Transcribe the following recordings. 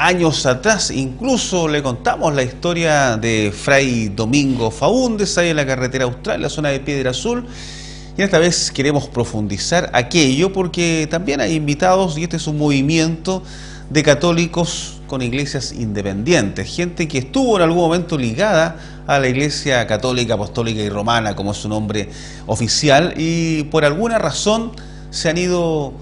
años atrás. Incluso le contamos la historia de Fray Domingo Faúndez, ahí en la carretera austral, en la zona de Piedra Azul. Y esta vez queremos profundizar aquello porque también hay invitados, y este es un movimiento de católicos con iglesias independientes, gente que estuvo en algún momento ligada a la Iglesia Católica, Apostólica y Romana, como es su nombre oficial, y por alguna razón se han ido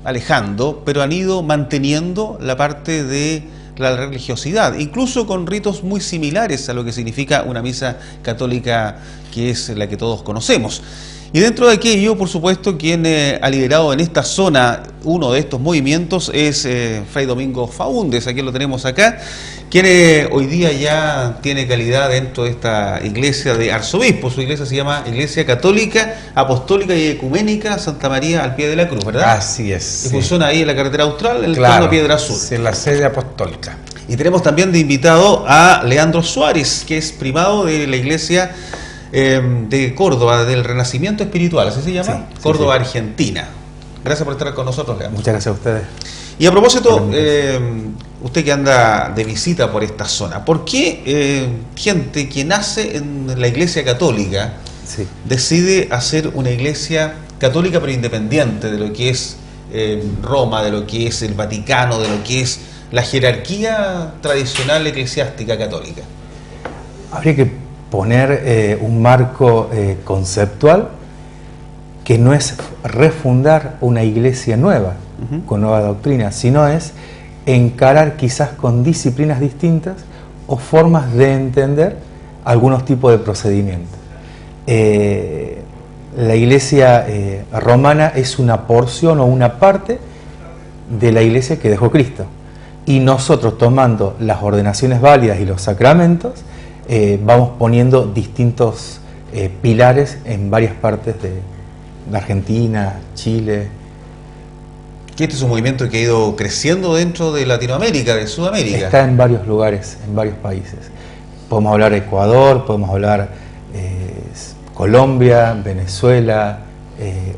alejando, pero han ido manteniendo la parte de la religiosidad, incluso con ritos muy similares a lo que significa una misa católica, que es la que todos conocemos. Y dentro de aquello, por supuesto, quien ha liderado en esta zona uno de estos movimientos es Fray Domingo Faúndez, a quien lo tenemos acá, quien hoy día ya tiene calidad dentro de esta iglesia de arzobispo. Su iglesia se llama Iglesia Católica, Apostólica y Ecuménica Santa María al Pie de la Cruz, ¿verdad? Así es. Y funciona ahí en la carretera austral, en el claro, plano Piedra Azul. En la sede apostólica. Y tenemos también de invitado a Leandro Suárez, que es primado de la iglesia de Córdoba, del Renacimiento Espiritual, ¿así se llama? Sí, Córdoba, sí. Argentina. Gracias por estar con nosotros, Leandro. Muchas gracias a ustedes. Y a propósito, usted que anda de visita por esta zona, ¿por qué gente que nace en la Iglesia Católica decide hacer una iglesia católica pero independiente de lo que es Roma, de lo que es el Vaticano, de lo que es la jerarquía tradicional eclesiástica católica? Habría que poner un marco conceptual que no es refundar una iglesia nueva, con nueva doctrina, sino es encarar quizás con disciplinas distintas o formas de entender algunos tipos de procedimientos. La iglesia romana es una porción o una parte de la iglesia que dejó Cristo. Y nosotros, tomando las ordenaciones válidas y los sacramentos, vamos poniendo distintos pilares en varias partes de Argentina, Chile. Que este es un movimiento que ha ido creciendo dentro de Latinoamérica, de Sudamérica. Está en varios lugares, en varios países. Podemos hablar de Ecuador, podemos hablar Colombia, Venezuela,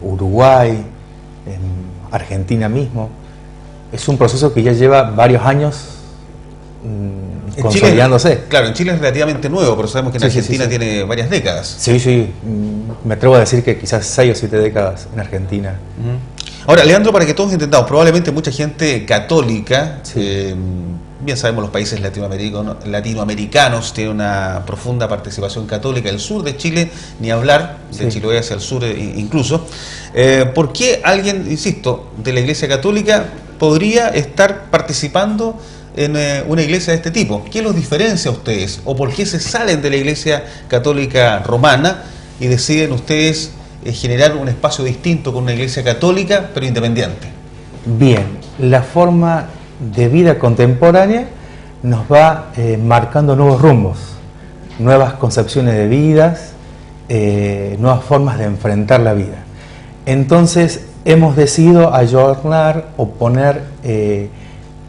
Uruguay, Argentina mismo. Es un proceso que ya lleva varios años consolidándose. Chile, claro, en Chile es relativamente nuevo, pero sabemos que en Argentina tiene varias décadas. Sí, me atrevo a decir que quizás 6 o 7 décadas en Argentina. Ahora, Leandro, para que todos entendamos, probablemente mucha gente católica, bien sabemos los países latinoamericanos tienen una profunda participación católica, el sur de Chile, ni hablar, de Chiloé hacia el sur incluso. ¿Por qué alguien, insisto, de la Iglesia Católica podría estar participando en una iglesia de este tipo? ¿Qué los diferencia a ustedes? ¿O por qué se salen de la Iglesia Católica Romana y deciden ustedes generar un espacio distinto con una iglesia católica pero independiente? Bien, la forma de vida contemporánea nos va marcando nuevos rumbos, nuevas concepciones de vidas, nuevas formas de enfrentar la vida. Entonces hemos decidido ayornar o poner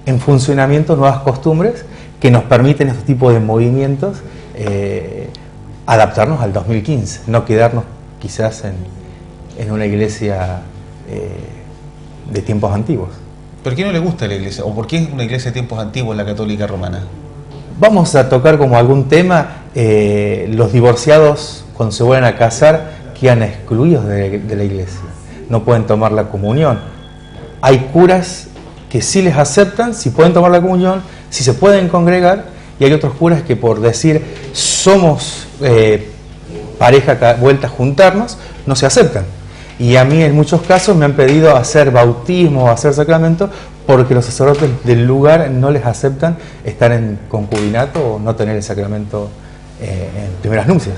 en funcionamiento nuevas costumbres que nos permiten este tipo de movimientos adaptarnos al 2015, no quedarnos quizás en una iglesia de tiempos antiguos. ¿Por qué no le gusta la iglesia? ¿O por qué es una iglesia de tiempos antiguos la católica romana? Vamos a tocar como algún tema, los divorciados cuando se vuelven a casar quedan excluidos de la iglesia, no pueden tomar la comunión. Hay curas que sí les aceptan, si pueden tomar la comunión, si se pueden congregar, y hay otros curas que por decir somos pareja vuelta a juntarnos, no se aceptan. Y a mí en muchos casos me han pedido hacer bautismo o hacer sacramento porque los sacerdotes del lugar no les aceptan estar en concubinato o no tener el sacramento en primeras nupcias.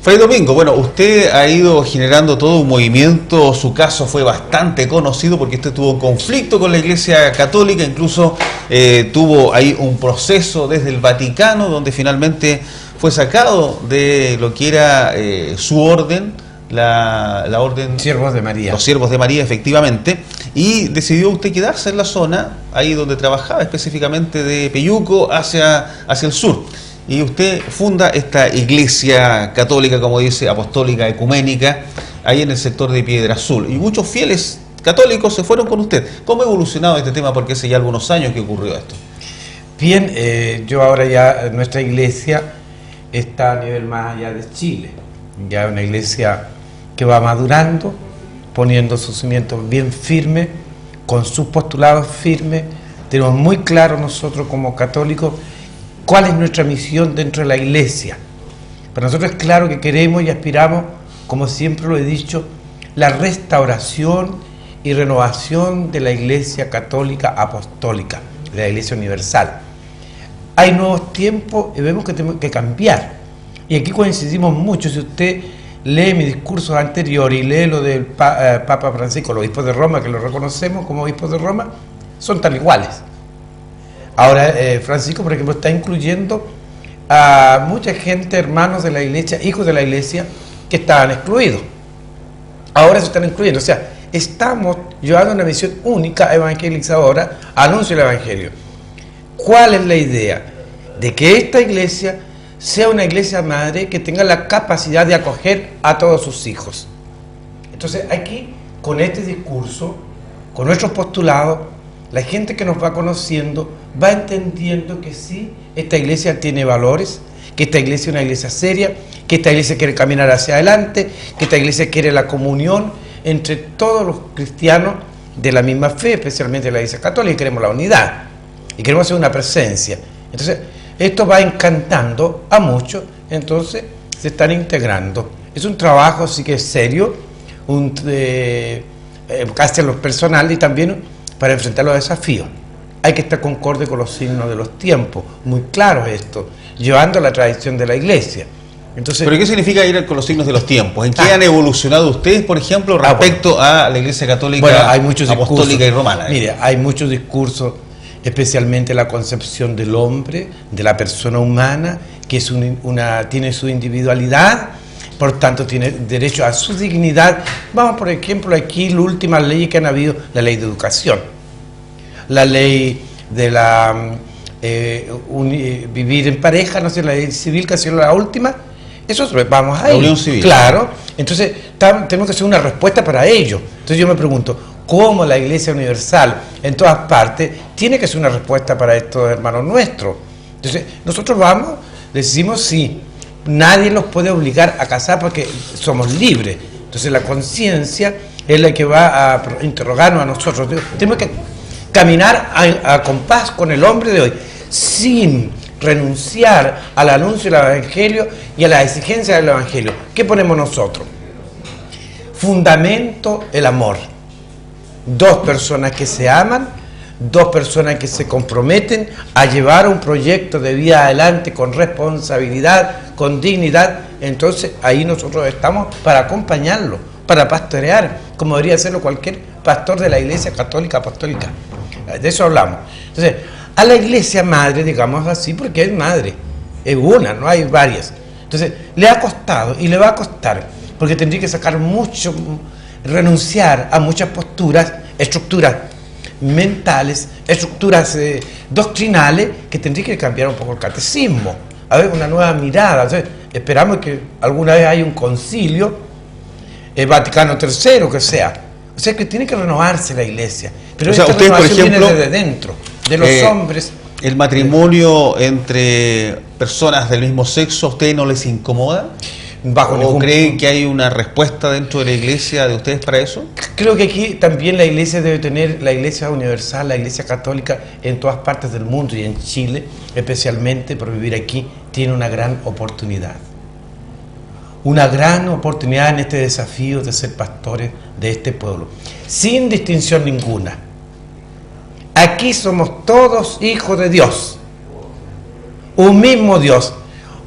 Fray Domingo, bueno, usted ha ido generando todo un movimiento, su caso fue bastante conocido porque usted tuvo un conflicto con la Iglesia Católica, incluso tuvo ahí un proceso desde el Vaticano donde finalmente fue sacado de lo que era su orden, la orden... Siervos de María. Los Siervos de María, efectivamente, y decidió usted quedarse en la zona, ahí donde trabajaba, específicamente de Peyuco hacia el sur. Y usted funda esta iglesia católica, como dice, apostólica, ecuménica, ahí en el sector de Piedra Azul. Y muchos fieles católicos se fueron con usted. ¿Cómo ha evolucionado este tema? Porque hace ya algunos años que ocurrió esto. Bien, yo ahora ya, nuestra iglesia está a nivel más allá de Chile. Ya una iglesia que va madurando, poniendo sus cimientos bien firmes, con sus postulados firmes. Tenemos muy claro nosotros como católicos cuál es nuestra misión dentro de la iglesia. Para nosotros es claro que queremos y aspiramos, como siempre lo he dicho, la restauración y renovación de la Iglesia Católica Apostólica, de la Iglesia Universal. Hay nuevos tiempos y vemos que tenemos que cambiar. Y aquí coincidimos mucho. Si usted lee mi discurso anterior y lee lo del Papa Francisco, los obispos de Roma, que lo reconocemos como obispos de Roma, son tan iguales. Ahora Francisco, por ejemplo, está incluyendo a mucha gente, hermanos de la iglesia, hijos de la iglesia, que estaban excluidos. Ahora se están incluyendo. O sea, estamos llevando una misión única evangelizadora, anuncio del evangelio. ¿Cuál es la idea? De que esta iglesia sea una iglesia madre que tenga la capacidad de acoger a todos sus hijos. Entonces aquí, con este discurso, con nuestros postulados, la gente que nos va conociendo va entendiendo que sí, esta iglesia tiene valores, que esta iglesia es una iglesia seria, que esta iglesia quiere caminar hacia adelante, que esta iglesia quiere la comunión entre todos los cristianos de la misma fe, especialmente la iglesia católica, y queremos la unidad, y queremos hacer una presencia. Entonces, esto va encantando a muchos, entonces se están integrando. Es un trabajo sí que es serio, casi a lo personal y también para enfrentar los desafíos. Hay que estar concorde con los signos de los tiempos, muy claro esto, llevando la tradición de la iglesia. Entonces, ¿pero qué significa ir con los signos de los tiempos? ¿En qué han evolucionado ustedes, por ejemplo, respecto a la Iglesia Católica, hay muchos Apostólica y Romana? Mire, hay muchos discursos, especialmente la concepción del hombre, de la persona humana, que es tiene su individualidad, por tanto tiene derecho a su dignidad. Vamos, por ejemplo, aquí las últimas leyes que han habido, la ley de educación, la ley de la vivir en pareja, no sé, la ley civil que ha sido la última. Eso vamos a ir. La unión civil. Claro. Entonces, tenemos que hacer una respuesta para ello. Entonces yo me pregunto, ¿cómo la Iglesia Universal en todas partes tiene que hacer una respuesta para estos hermanos nuestros? Entonces, nosotros vamos, decimos sí, nadie los puede obligar a casar porque somos libres. Entonces, la conciencia es la que va a interrogarnos a nosotros. Tenemos que caminar a compás con el hombre de hoy, sin renunciar al anuncio del Evangelio y a la exigencia del Evangelio. ¿Qué ponemos nosotros? Fundamento, el amor. Dos personas que se aman, dos personas que se comprometen a llevar un proyecto de vida adelante con responsabilidad, con dignidad. Entonces ahí nosotros estamos para acompañarlo, para pastorear, como debería hacerlo cualquier pastor de la Iglesia Católica Apostólica. De eso hablamos. Entonces, a la iglesia madre, digamos así, porque es madre, es una, no hay varias. Entonces, le ha costado y le va a costar, porque tendría que sacar mucho, renunciar a muchas posturas, estructuras mentales, estructuras doctrinales, que tendría que cambiar un poco el catecismo, a ver, una nueva mirada. Entonces, esperamos que alguna vez haya un concilio, Vaticano III, que sea. O sea, que tiene que renovarse la iglesia. Pero esta usted, por ejemplo, viene desde dentro, de los hombres. ¿El matrimonio entre personas del mismo sexo a ustedes no les incomoda? ¿O creen que hay una respuesta dentro de la iglesia de ustedes para eso? Creo que aquí también la iglesia debe tener, la iglesia universal, la iglesia católica en todas partes del mundo y en Chile, especialmente por vivir aquí, tiene una gran oportunidad. Una gran oportunidad en este desafío de ser pastores de este pueblo, sin distinción ninguna. Aquí somos todos hijos de Dios, un mismo Dios.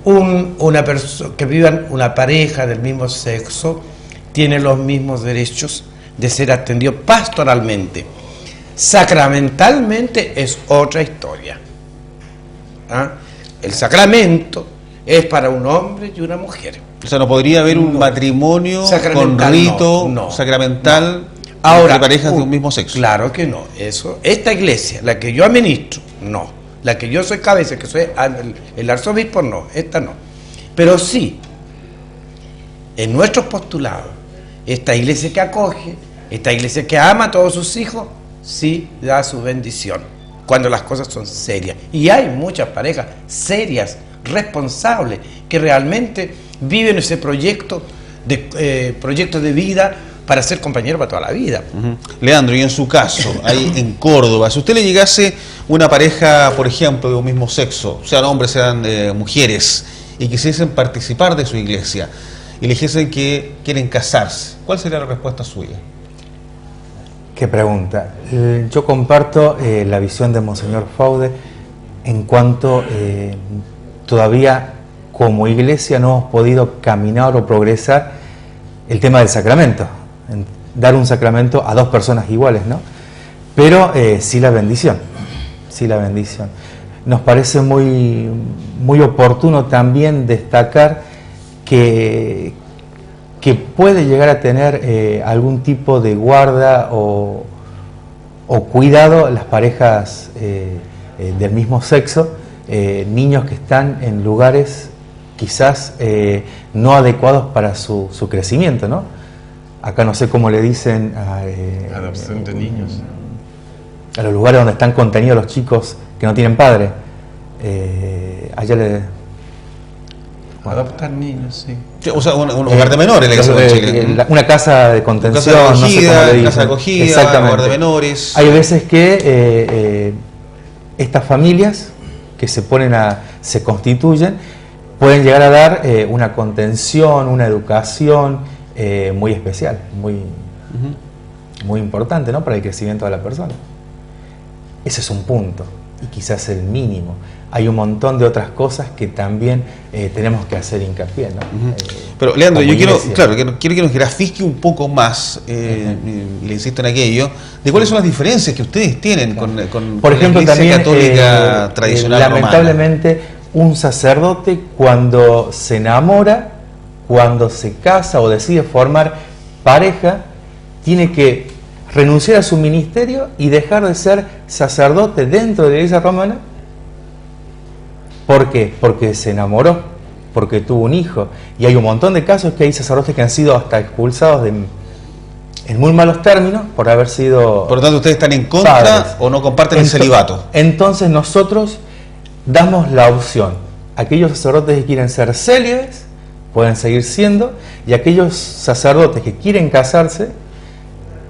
Una persona que vivan una pareja del mismo sexo tiene los mismos derechos de ser atendido pastoralmente. Sacramentalmente es otra historia. El sacramento es para un hombre y una mujer. O sea, no podría haber un matrimonio con rito sacramental entre parejas de un mismo sexo. Claro que no. Esta iglesia, la que yo administro, no. La que yo soy cabeza, que soy el arzobispo, no. Esta no. Pero sí, en nuestros postulados, esta iglesia que acoge, Esta iglesia que ama a todos sus hijos, sí da su bendición, cuando las cosas son serias. Y hay muchas parejas serias, responsables, que realmente viven ese proyecto de vida para ser compañero para toda la vida. Leandro, y en su caso, ahí en Córdoba, si usted le llegase una pareja, por ejemplo, de un mismo sexo, sean hombres, sean mujeres, y quisiesen participar de su iglesia, y le dijesen que quieren casarse, ¿cuál sería la respuesta suya? Qué pregunta. Yo comparto la visión de Monseñor Faude en cuanto todavía como iglesia no hemos podido caminar o progresar el tema del sacramento, dar un sacramento a dos personas iguales, ¿no? Pero sí la bendición, sí la bendición. Nos parece muy, muy oportuno también destacar que puede llegar a tener algún tipo de guarda o cuidado las parejas del mismo sexo, niños que están en lugares quizás no adecuados para su crecimiento, ¿no? Acá no sé cómo le dicen adopción de niños, a los lugares donde están contenidos los chicos que no tienen padre. Allá le... Adoptar niños, sí. O sea, un hogar de menores, le dicen en Chile. Una casa de contención, casa de acogida, no sé cómo le dicen. Casa de acogida, exactamente. Hogar de menores. Hay veces que estas familias que se constituyen, pueden llegar a dar una contención, una educación muy especial, muy importante, ¿no?, para el crecimiento de la persona. Ese es un punto, y quizás el mínimo. Hay un montón de otras cosas que también tenemos que hacer hincapié, ¿no? Pero Leandro, yo quiero que nos grafique un poco más, le insisto en aquello, de cuáles son las diferencias que ustedes tienen con por ejemplo, la Iglesia también, católica tradicional lamentablemente, romana. Un sacerdote cuando se enamora, cuando se casa o decide formar pareja, tiene que renunciar a su ministerio y dejar de ser sacerdote dentro de la Iglesia romana. ¿Por qué? Porque se enamoró, porque tuvo un hijo. Y hay un montón de casos que hay sacerdotes que han sido hasta expulsados en muy malos términos por haber sido... Por lo tanto, ¿ustedes están en contra padres o no comparten el celibato? Entonces nosotros damos la opción. Aquellos sacerdotes que quieren ser célibes pueden seguir siendo, y aquellos sacerdotes que quieren casarse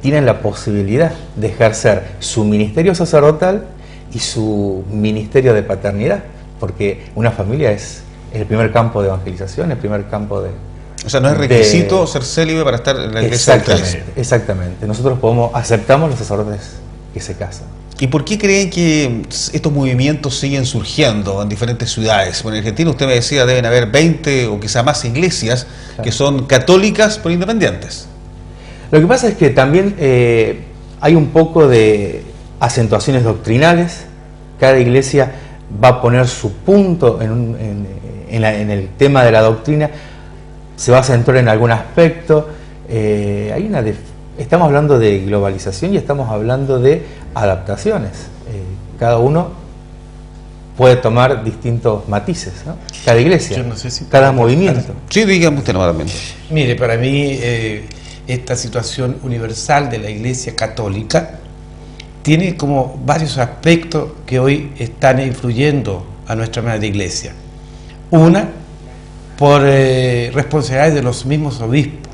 tienen la posibilidad de ejercer su ministerio sacerdotal y su ministerio de paternidad, porque una familia es el primer campo de evangelización, el primer campo de... O sea, no es requisito ser célibe para estar en la iglesia. Exactamente. Nosotros aceptamos los sacerdotes que se casan. ¿Y por qué creen que estos movimientos siguen surgiendo en diferentes ciudades? Bueno, en Argentina usted me decía deben haber 20 o quizá más iglesias que son católicas pero independientes. Lo que pasa es que también hay un poco de acentuaciones doctrinales. Cada iglesia va a poner su punto en el tema de la doctrina, se va a centrar en algún aspecto. Estamos hablando de globalización y estamos hablando de adaptaciones. Cada uno puede tomar distintos matices, ¿no? Cada iglesia, yo no sé si cada movimiento. Sí, dígame usted nuevamente. Mire, para mí esta situación universal de la Iglesia Católica tiene como varios aspectos que hoy están influyendo a nuestra madre iglesia. Una, por responsabilidades de los mismos obispos,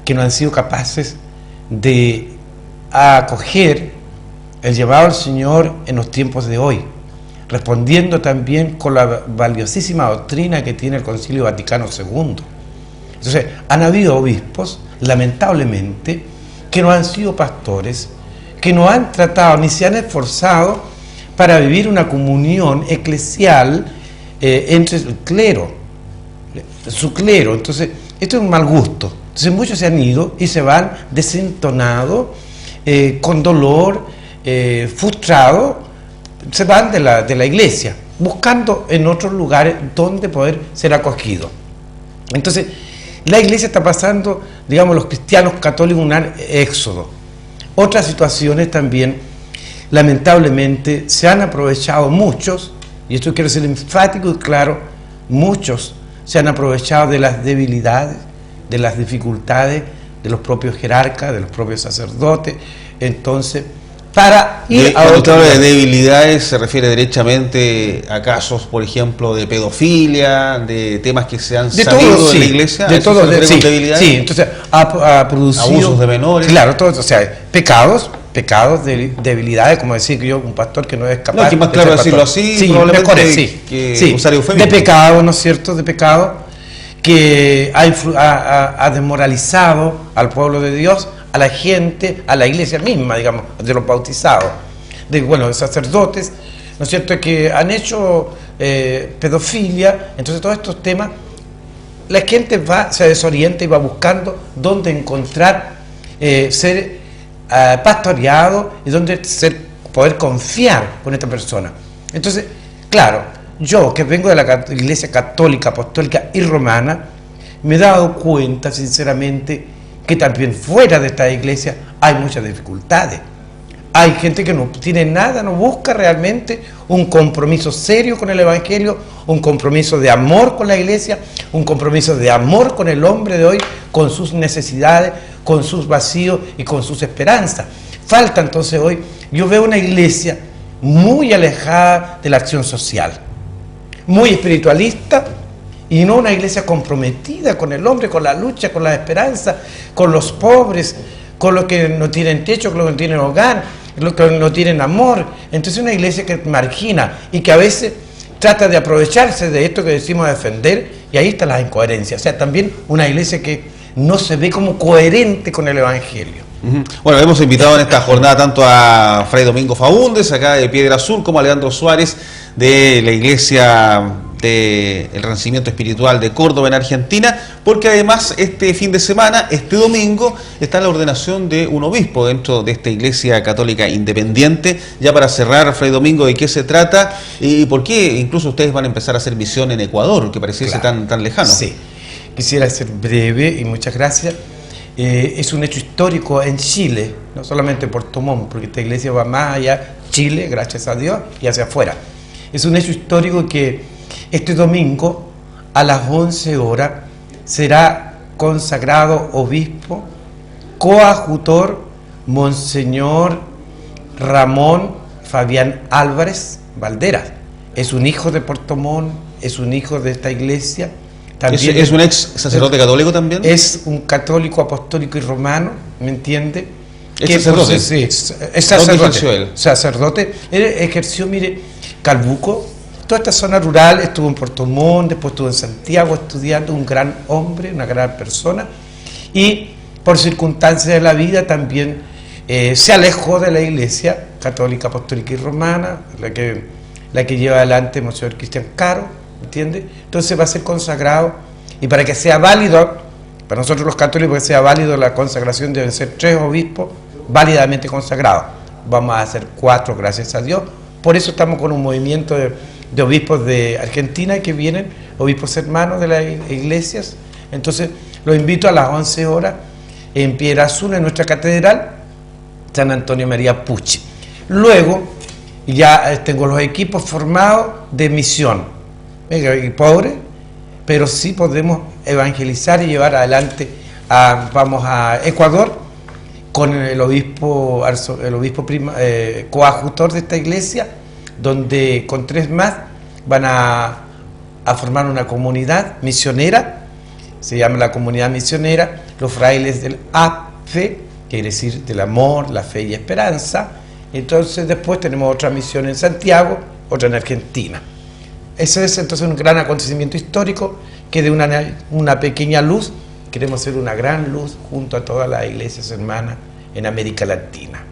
que no han sido capaces de acoger el llamado al Señor en los tiempos de hoy, respondiendo también con la valiosísima doctrina que tiene el Concilio Vaticano II. Entonces, han habido obispos, lamentablemente, que no han sido pastores, que no han tratado ni se han esforzado para vivir una comunión eclesial entre el clero, su clero. Entonces, esto es un mal gusto. Entonces, muchos se han ido y se van desentonados, con dolor, frustrados, se van de la iglesia, buscando en otros lugares donde poder ser acogidos. Entonces, la iglesia está pasando, digamos, los cristianos católicos, un éxodo. Otras situaciones también, lamentablemente, se han aprovechado muchos, y esto quiero ser enfático y claro, muchos se han aprovechado de las debilidades, de las dificultades de los propios jerarcas, de los propios sacerdotes. Entonces, para ir a cuando usted otro habla de nivel. debilidades, se refiere derechamente a casos, por ejemplo, de pedofilia, de temas que se han De sabido todo, en sí, la iglesia. ¿A de eso todo, se refiere sí, con debilidades? sí, entonces ha producido Abusos de menores. claro, todo, o sea, pecados, debilidades, como decir que yo, un pastor que no es capaz. No, que más de claro ser decirlo pastor. así, sí, probablemente, mejor es, sí, que sí, usar eufemismo. de pecado, ¿no es cierto? De pecado que ha desmoralizado al pueblo de Dios, a la gente, a la iglesia misma, digamos, de los bautizados, de sacerdotes, ¿no es cierto?, que han hecho pedofilia. Entonces todos estos temas, la gente se desorienta y va buscando dónde encontrar ser pastoreado y dónde poder confiar con esta persona. Entonces, claro, yo que vengo de la Iglesia Católica, Apostólica y Romana, me he dado cuenta sinceramente que también fuera de esta iglesia hay muchas dificultades. Hay gente que no tiene nada, no busca realmente un compromiso serio con el Evangelio, un compromiso de amor con la iglesia, un compromiso de amor con el hombre de hoy, con sus necesidades, con sus vacíos y con sus esperanzas. Falta entonces hoy, yo veo una iglesia muy alejada de la acción social, muy espiritualista, y no una iglesia comprometida con el hombre, con la lucha, con la esperanza, con los pobres, con los que no tienen techo, con los que no tienen hogar, los que no tienen amor. Entonces una iglesia que margina y que a veces trata de aprovecharse de esto que decimos defender, y ahí está la incoherencia. O sea, también una iglesia que no se ve como coherente con el Evangelio. Bueno, hemos invitado en esta jornada tanto a Fray Domingo Faúndez, acá de Piedra Azul, como a Leandro Suárez, de la Iglesia del Renacimiento Espiritual de Córdoba, en Argentina, porque además este fin de semana, este domingo, está la ordenación de un obispo dentro de esta Iglesia Católica Independiente. Ya para cerrar, Fray Domingo, ¿de qué se trata y por qué incluso ustedes van a empezar a hacer misión en Ecuador, que pareciese tan lejano? Sí, quisiera ser breve y muchas gracias. Es un hecho histórico en Chile, no solamente en Puerto Montt, porque esta iglesia va más allá, Chile, gracias a Dios, y hacia afuera. Es un hecho histórico que este domingo a las 11 horas será consagrado obispo, coadjutor, Monseñor Ramón Fabián Álvarez Valderas. Es un hijo de Puerto Montt, es un hijo de esta iglesia. También ¿Es un ex sacerdote católico también? Es un católico apostólico y romano, ¿me entiende? ¿Es sacerdote? Sí, es sacerdote. ¿Dónde ejerció él? Sacerdote. Él ejerció, mire, Calbuco, toda esta zona rural, estuvo en Puerto Montt, después estuvo en Santiago estudiando, un gran hombre, una gran persona, y por circunstancias de la vida también se alejó de la iglesia católica, apostólica y romana, la que lleva adelante Monseñor Cristian Caro, ¿entiende? Entonces va a ser consagrado, y para que sea válido, para nosotros los católicos, que sea válido la consagración, deben ser 3 obispos válidamente consagrados. Vamos a hacer 4, gracias a Dios. Por eso estamos con un movimiento de obispos de Argentina que vienen, obispos hermanos de las iglesias. Entonces los invito a las 11 horas en Piedra Azul, en nuestra catedral, San Antonio María Pucci. Luego ya tengo los equipos formados de misión. Y pobre, pero sí podemos evangelizar y llevar adelante. Vamos a Ecuador con el obispo coadjutor de esta iglesia, donde con 3 más van a formar una comunidad misionera, se llama la comunidad misionera, los frailes del AFE, quiere decir del amor, la fe y esperanza. Entonces después tenemos otra misión en Santiago, otra en Argentina. Ese es entonces un gran acontecimiento histórico que de una pequeña luz queremos ser una gran luz junto a todas las iglesias hermanas en América Latina.